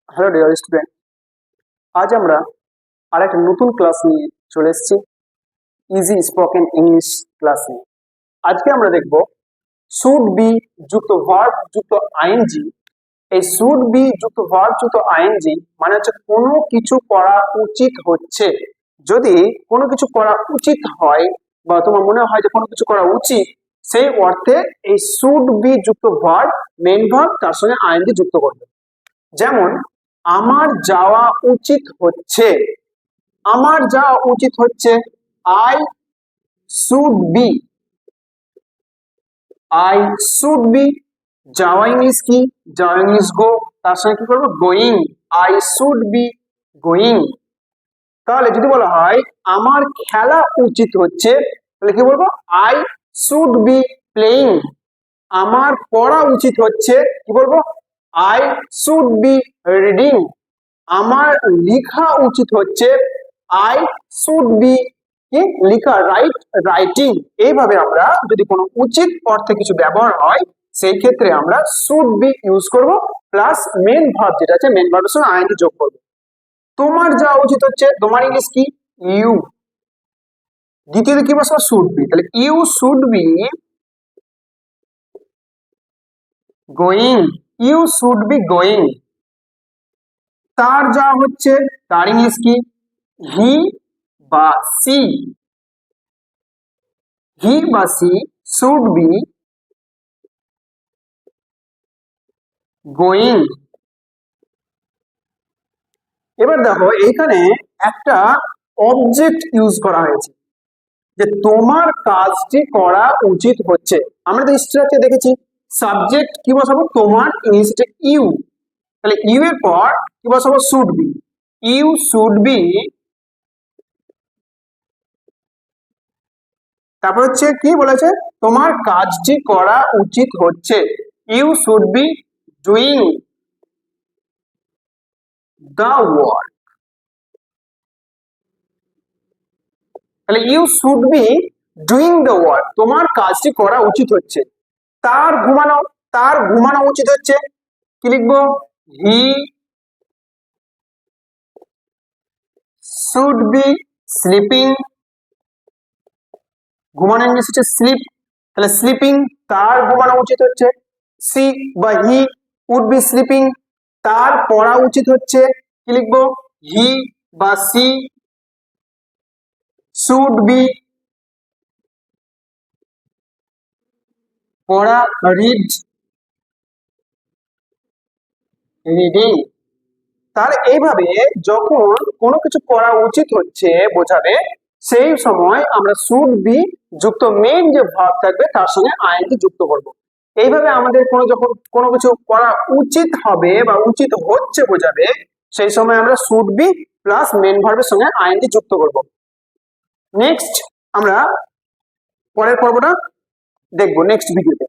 Hello dear student, আজ আমরা আরেকটা নতুন ক্লাস নিয়ে চলে এসেছি। ইজি স্পোকেন ইংলিশ ক্লাস নিয়ে আজকে আমরা দেখব শুড বি যুক্ত ভার্ব যুক্ত আইএনজি। এই শুড বি যুক্ত ভার্ব যুক্ত আইএনজি মানে হচ্ছে কোনো কিছু করা উচিত হচ্ছে। যদি কোনো কিছু করা উচিত হয় বা তোমার মনে হয় যে কোনো কিছু করা উচিত, সেই অর্থে এই শুড বি যুক্ত ভার্ব মেইন ভার্ব তার সঙ্গে আইএনজি যুক্ত করবে। যেমন আমার যাওয়া উচিত হচ্ছে, আমার যাওয়া উচিত হচ্ছে, I should be, I should be. যাওয়া ইংলিশ কি? যাওয়া ইংলিশ গো, তার সঙ্গে কি করবো? Going, I should be going. তাহলে যদি বলা হয় আমার খেলা উচিত হচ্ছে, তাহলে কি বলবো? I should be playing. আমার পড়া উচিত হচ্ছে, কি বলবো? I should be reading. আমার লেখা উচিত হচ্ছে, আই শুড বি কি লেখা, রাইটিং। এইভাবে আমরা যদি কোনো উচিত অর্থে কিছু ব্যবহার হয় সেই ক্ষেত্রে আমরা শুড বি ইউজ করব, প্লাস মেন ভার্ব যেটা আছে মেন ভার্বের সঙ্গে আইএনজি যোগ করব। তোমার যাওয়া উচিত হচ্ছে, তোমার ইংলিশ কি? ইউ। দ্বিতীয়ত কি বসবো? Should be. তাহলে you should be going, you should be going. তার যাওয়া হচ্ছে, তার ইংলিশ কি? হি বা সি, হি বা সি শুড বি গোয়িং। এবার দেখো এইখানে একটা অবজেক্ট ইউজ করা হয়েছে, যে তোমার কাজটি করা উচিত হচ্ছে। আমরা তো স্ট্রাকচার দেখেছি, সাবজেক্ট কি বসাবো? তোমার, ইংলিশে ইউ। তাহলে ইউ এর পর কি বসাবো? Should be. You should be, তারপর হচ্ছে কি বলেছে? তোমার কাজটি করা উচিত হচ্ছে, you should be doing the work. তাহলে you should be doing the work, তোমার কাজটি করা উচিত হচ্ছে। তার ঘুমানো, তার ঘুমানো উচিত হচ্ছে, কি লিখবো? He should be sleeping. ঘুমানো ইংলিশ হচ্ছে স্লিপ, তাহলে স্লিপিং, তার ঘুমানো উচিত হচ্ছে। সি বা হি উড বি স্লিপিং, তার পড়া উচিত হচ্ছে, কি লিখবো? হি বা সি শুড বি পড়া, রিডিং। তাহলে এইভাবে যখন কোনো কিছু করা উচিত হচ্ছে বোঝাবে, সেই সময় আমরা শুড বি যুক্ত মেইন যে ভার্ব থাকবে তার সঙ্গে আইএনজি যুক্ত করব। এইভাবে আমাদের যখন কোনো কিছু করা উচিত হবে বা উচিত হচ্ছে বোঝাবে, সেই সময় আমরা শুড বি প্লাস মেইন ভার্বের সঙ্গে আইএনজি যুক্ত করব। নেক্সট আমরা পরের পর্বটা দেখবো নেক্সট ভিডিওতে।